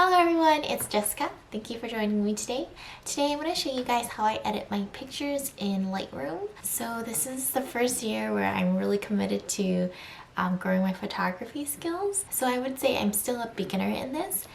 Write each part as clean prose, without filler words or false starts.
Hello everyone, it's Jessica. Thank you for joining me today. Today I'm going to show you guys how I edit my pictures in Lightroom. So this is the first year where I'm really committed to growing my photography skills. So I would say I'm still a beginner in this,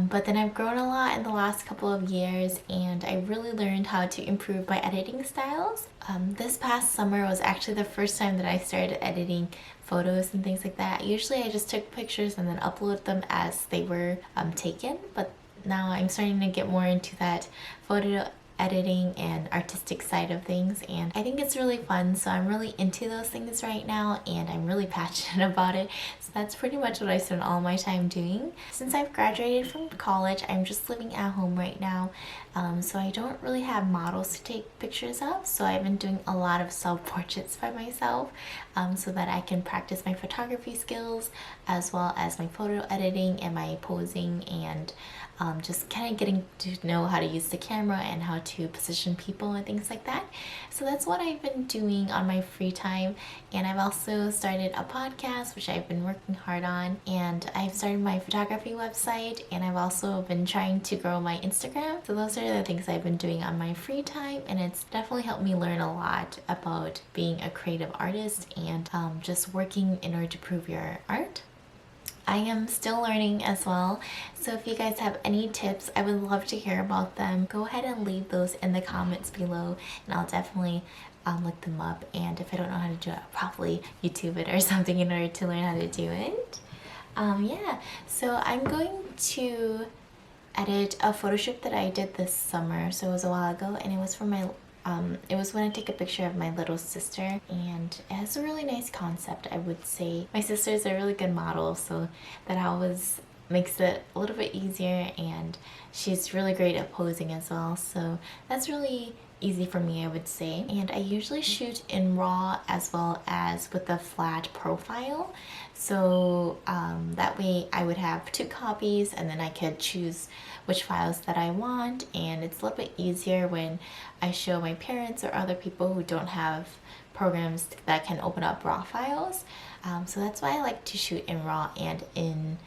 but then I've grown a lot in the last couple of years and I really learned how to improve my editing styles. This past summer was actually the first time that I started editing photos and things like that. Usually I just took pictures and then upload them as they were taken, but now I'm starting to get more into that photo editing and artistic side of things, and I think it's really fun. So I'm really into those things right now and I'm really passionate about it. So that's pretty much what I spend all my time doing. Since I've graduated from college, I'm just living at home right now, so I don't really have models to take pictures of, so I've been doing a lot of self-portraits by myself, so that I can practice my photography skills as well as my photo editing and my posing, and just kind of getting to know how to use the camera and how to position people and things like that. So that's what I've been doing on my free time. And I've also started a podcast, which I've been working hard on, and I've started my photography website, and I've also been trying to grow my Instagram. So those are the things I've been doing on my free time, and it's definitely helped me learn a lot about being a creative artist and just working in order to prove your art. I am still learning as well, so if you guys have any tips, I would love to hear about them. Go ahead and leave those in the comments below and I'll definitely look them up, and if I don't know how to do it, I'll probably YouTube it or something in order to learn how to do it. Yeah, so I'm going to edit a photo shoot that I did this summer, so it was a while ago, and it was for my it was when I took a picture of my little sister, and it has a really nice concept, I would say. My sister is a really good model, so that always makes it a little bit easier, and she's really great at posing as well, so that's really easy for me, I would say. And I usually shoot in RAW as well as with a flat profile, so that way I would have two copies and then I could choose which files that I want, and it's a little bit easier when I show my parents or other people who don't have programs that can open up RAW files. So that's why I like to shoot in RAW and in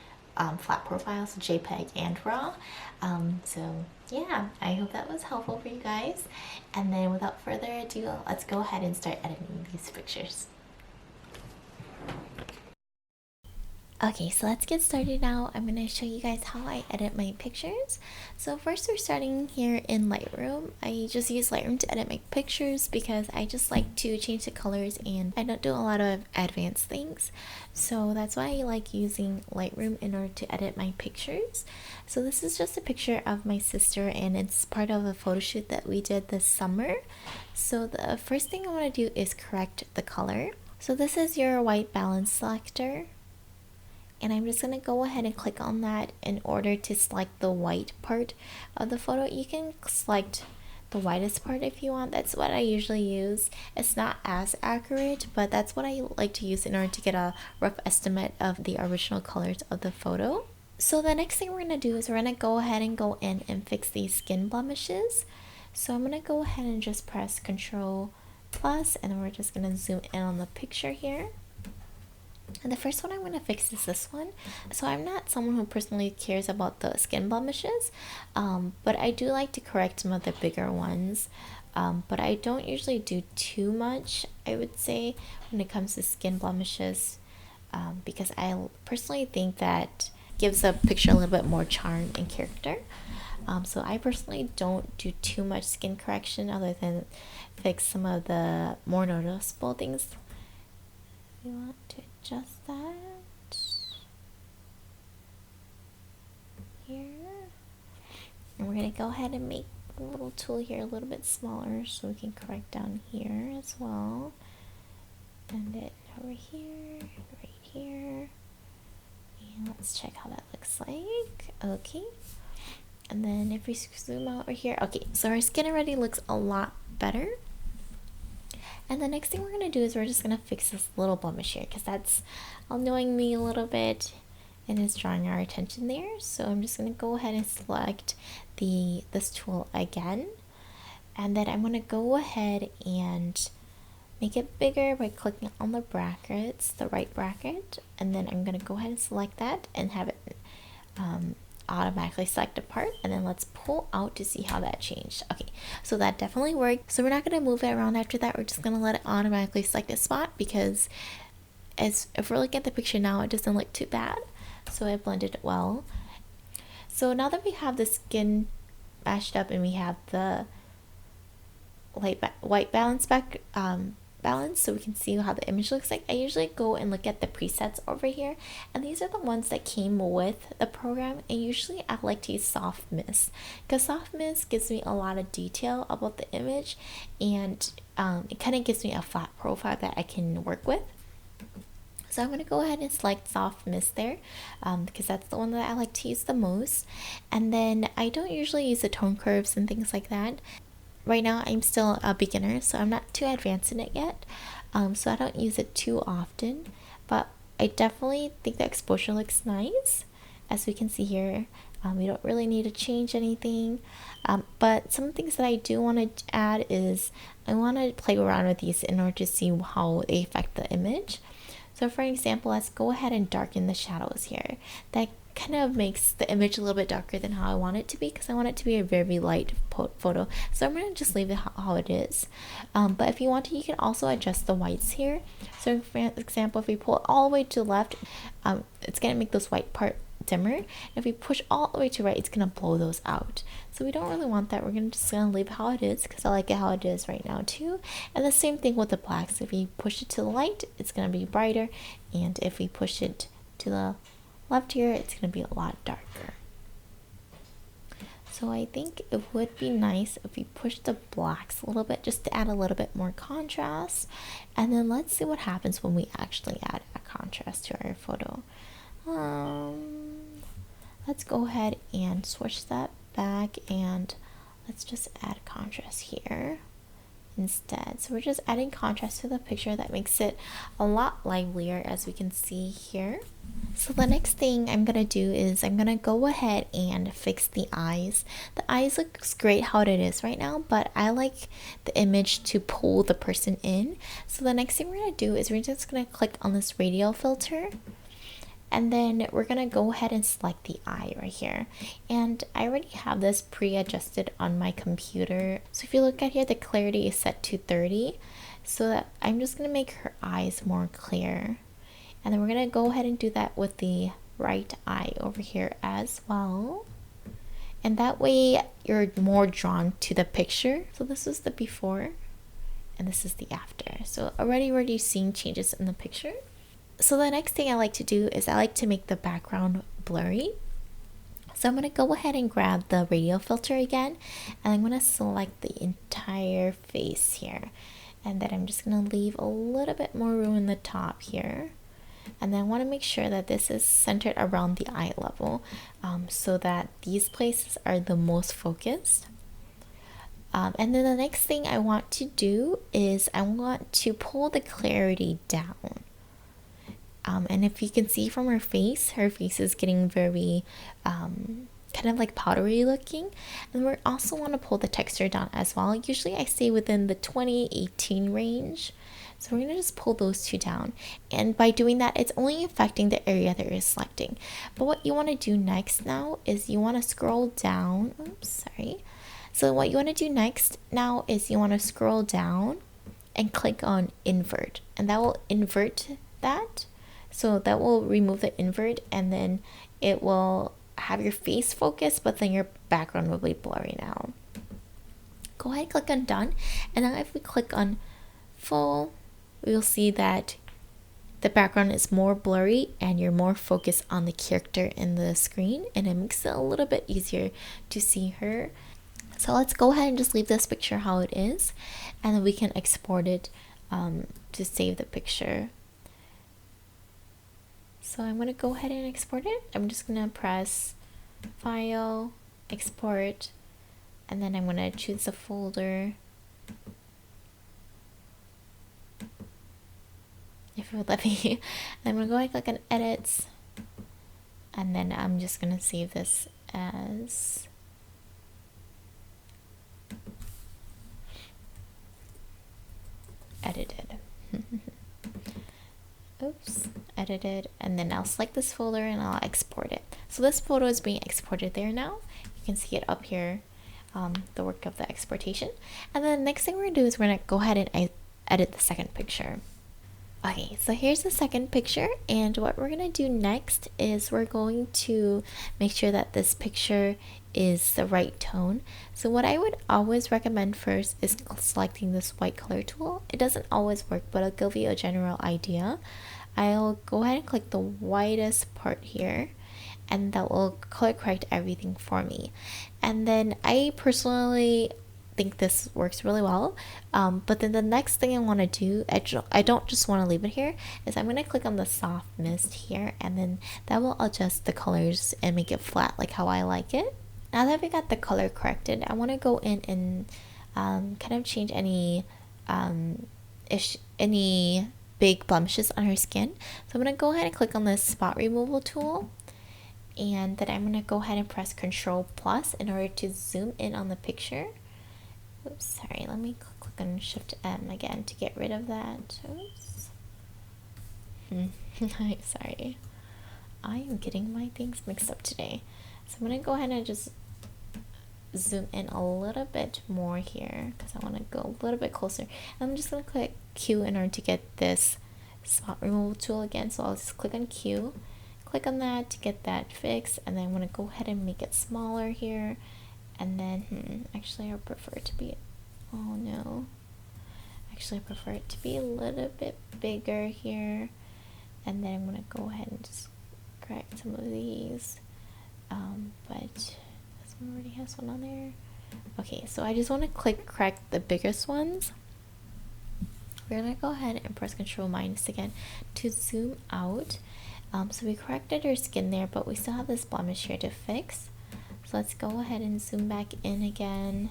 flat profiles, JPEG and RAW. So yeah, I hope that was helpful for you guys. And then without further ado, let's go ahead and start editing these pictures. Okay, so let's get started now. I'm going to show you guys how I edit my pictures. So first we're starting here in Lightroom. I just use Lightroom to edit my pictures because I just like to change the colors and I don't do a lot of advanced things. So that's why I like using Lightroom in order to edit my pictures. So this is just a picture of my sister, and it's part of a photo shoot that we did this summer. So the first thing I want to do is correct the color. So this is your white balance selector, and I'm just going to go ahead and click on that in order to select the white part of the photo. You can select the whitest part if you want. That's what I usually use. It's not as accurate, but that's what I like to use in order to get a rough estimate of the original colors of the photo. So the next thing we're going to do is we're going to go ahead and go in and fix these skin blemishes. So I'm going to go ahead and just press Ctrl+, and then we're just going to zoom in on the picture here. And the first one I'm going to fix is this one. So I'm not someone who personally cares about the skin blemishes, but I do like to correct some of the bigger ones. But I don't usually do too much, I would say, when it comes to skin blemishes, because I personally think that gives a picture a little bit more charm and character. So I personally don't do too much skin correction other than fix some of the more noticeable things. We want to adjust that here, and we're going to go ahead and make the little tool here a little bit smaller so we can correct down here as well, and it over here, right here, and let's check how that looks like. Okay, and then if we zoom out over here, okay, so our skin already looks a lot better. And the next thing we're going to do is we're just going to fix this little blemish here, because that's annoying me a little bit and is drawing our attention there. So I'm just going to go ahead and select this tool again, and then I'm going to go ahead and make it bigger by clicking on the brackets, the right bracket, and then I'm going to go ahead and select that and have it automatically select a part, and then let's pull out to see how that changed. Okay, so that definitely worked. So we're not going to move it around after that. We're just going to let it automatically select a spot, because if we're looking at the picture now, it doesn't look too bad. So I blended it well. So now that we have the skin matched up and we have the white balance back balance, so we can see how the image looks like, I usually go and look at the presets over here, and these are the ones that came with the program. And usually I like to use soft mist, because soft mist gives me a lot of detail about the image, and it kind of gives me a flat profile that I can work with. So I'm going to go ahead and select soft mist there, because that's the one that I like to use the most. And then I don't usually use the tone curves and things like that. Right now I'm still a beginner, so I'm not too advanced in it yet, so I don't use it too often, but I definitely think the exposure looks nice. As we can see here, we don't really need to change anything, but some things that I do want to add is I want to play around with these in order to see how they affect the image. So for example, let's go ahead and darken the shadows here. That kind of makes the image a little bit darker than how I want it to be, because I want it to be a very light photo. So I'm going to just leave it how it is. But if you want to, you can also adjust the whites here. So for example, if we pull it all the way to the left, it's going to make this white part dimmer. And if we push all the way to the right, it's going to blow those out. So we don't really want that. We're just going to leave it how it is, because I like it how it is right now too. And the same thing with the blacks. If we push it to the light, it's going to be brighter. And if we push it to the left here, it's going to be a lot darker. So I think it would be nice if we push the blacks a little bit, just to add a little bit more contrast. And then let's see what happens when we actually add a contrast to our photo. Let's go ahead and switch that back, and let's just add contrast here instead. So we're just adding contrast to the picture that makes it a lot livelier, as we can see here. So the next thing I'm gonna do is I'm gonna go ahead and fix the eyes. The eyes looks great how it is right now, but I like the image to pull the person in. So the next thing we're gonna do is we're just gonna click on this radial filter, and then we're gonna go ahead and select the eye right here. And I already have this pre-adjusted on my computer. So if you look at here, the clarity is set to 30, so that I'm just gonna make her eyes more clear. And then we're gonna go ahead and do that with the right eye over here as well. And that way you're more drawn to the picture. So this is the before, and this is the after. So already seeing changes in the picture. So the next thing I like to do is I like to make the background blurry. So I'm going to go ahead and grab the radial filter again, and I'm going to select the entire face here. And then I'm just going to leave a little bit more room in the top here. And then I want to make sure that this is centered around the eye level, so that these places are the most focused. And then the next thing I want to do is I want to pull the clarity down. And if you can see from her face is getting very kind of like powdery looking. And we also want to pull the texture down as well. Usually I stay within the 20-18 range. So we're going to just pull those two down. And by doing that, it's only affecting the area that you're selecting. But what you want to do next now is you want to scroll down. Oops, sorry. So what you want to do next now is you want to scroll down and click on invert. And that will invert that. So that will remove the invert, and then it will have your face focus, but then your background will be blurry now. Go ahead and click on done. And now if we click on full, we'll see that the background is more blurry and you're more focused on the character in the screen, and it makes it a little bit easier to see her. So let's go ahead and just leave this picture how it is, and then we can export it to save the picture. So I'm going to go ahead and export it. I'm just going to press File, Export, and then I'm going to choose the folder. If it would let me. I'm going to go ahead and click on Edits, and then I'm just going to save this as edited. oops, edited, and then I'll select this folder and I'll export it. So this photo is being exported there now. You can see it up here, the work of the exportation. And then the next thing we're gonna do is we're gonna go ahead and edit the second picture. Okay, so here's the second picture, and what we're gonna do next is we're going to make sure that this picture is the right tone. So what I would always recommend first is selecting this white color tool. It doesn't always work, but it'll give you a general idea. I'll go ahead and click the whitest part here, and that will color correct everything for me. And then I personally think this works really well, but then the next thing I want to do, I don't just want to leave it here, is I'm going to click on the soft mist here, and then that will adjust the colors and make it flat like how I like it. Now that we got the color corrected, I want to go in and kind of change any big blemishes on her skin. So I'm going to go ahead and click on this spot removal tool, and then I'm going to go ahead and press Ctrl+ in order to zoom in on the picture. Oops, sorry, let me click on Shift M again to get rid of that. Oops. Sorry. I am getting my things mixed up today. So I'm going to go ahead and just zoom in a little bit more here because I want to go a little bit closer. I'm just going to click Q in order to get this spot removal tool again. So I'll just click on Q, click on that to get that fixed, and then I'm going to go ahead and make it smaller here. And then, actually I prefer it to be, oh no, actually I prefer it to be a little bit bigger here. And then I'm going to go ahead and just correct some of these, but this one already has one on there. Okay, so I just want to correct the biggest ones. We're going to go ahead and press Ctrl- again to zoom out. So we corrected her skin there, but we still have this blemish here to fix. So let's go ahead and zoom back in again,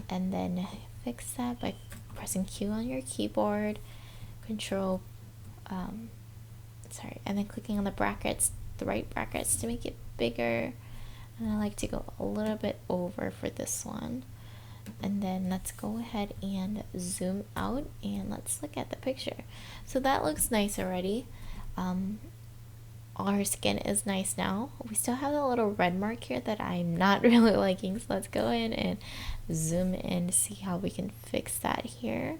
and then fix that by pressing Q on your keyboard, and then clicking on the brackets, the right brackets to make it bigger. And I like to go a little bit over for this one. And then let's go ahead and zoom out and let's look at the picture. So that looks nice already. All her skin is nice now. We still have a little red mark here that I'm not really liking, so let's go in and zoom in to see how we can fix that here.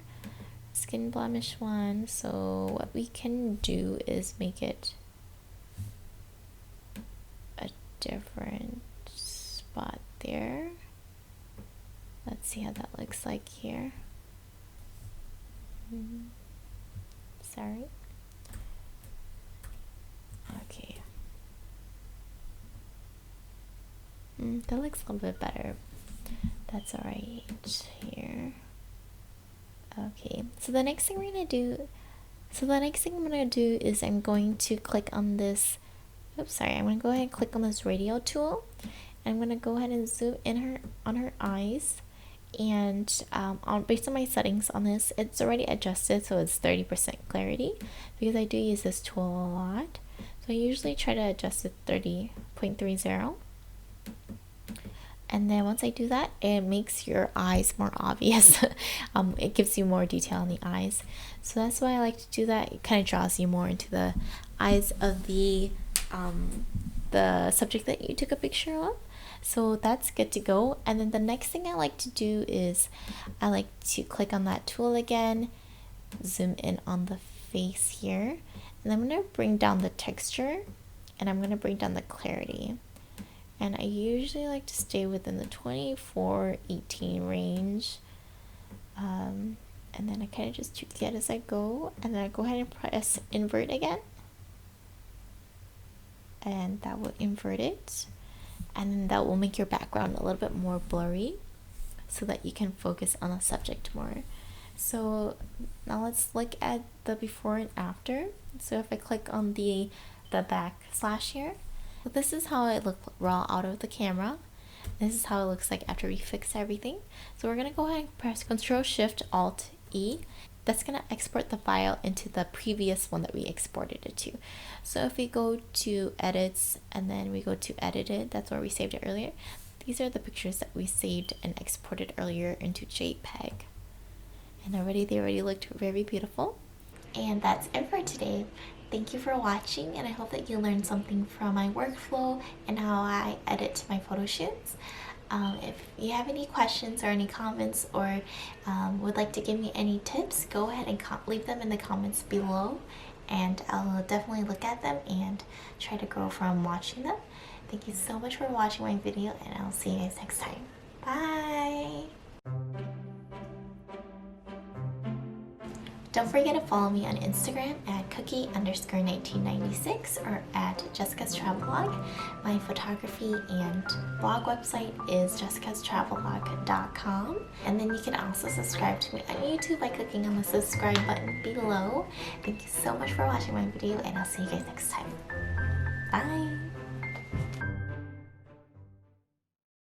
Skin blemish one. So what we can do is make it a different spot there. Let's see how that looks like here. Sorry. Okay. That looks a little bit better. That's alright here. Okay, so the next thing I'm gonna do is I'm going to click on this, I'm gonna go ahead and click on this radio tool. I'm gonna go ahead and zoom in on her eyes, and based on my settings on this, it's already adjusted so it's 30% clarity because I do use this tool a lot. So I usually try to adjust it 30.30. And then once I do that, it makes your eyes more obvious. It gives you more detail on the eyes. So that's why I like to do that. It kind of draws you more into the eyes of the subject that you took a picture of. So that's good to go. And then the next thing I like to do is I like to click on that tool again, zoom in on the face here, and I'm going to bring down the texture, and I'm going to bring down the clarity. And I usually like to stay within the 24-18 range. And then I kind of just tweak it as I go. And then I go ahead and press invert again. And that will invert it. And then that will make your background a little bit more blurry so that you can focus on the subject more. So now let's look at the before and after. So if I click on the backslash here, so this is how it looked raw out of the camera. This is how it looks like after we fix everything. So we're going to go ahead and press Ctrl-Shift-Alt-E. That's going to export the file into the previous one that we exported it to. So if we go to edits and then we go to edited, that's where we saved it earlier. These are the pictures that we saved and exported earlier into JPEG. And they already looked very beautiful. And that's it for today. Thank you for watching, and I hope that you learned something from my workflow and how I edit my photo shoots. If you have any questions or any comments, or would like to give me any tips, go ahead and leave them in the comments below, and I'll definitely look at them and try to grow from watching them. Thank you so much for watching my video, and I'll see you guys next time. Bye! Don't forget to follow me on Instagram at cookie_1996 or at Jessica's Travelog. My photography and blog website is jessicastravelog.com. And then you can also subscribe to me on YouTube by clicking on the subscribe button below. Thank you so much for watching my video, and I'll see you guys next time. Bye!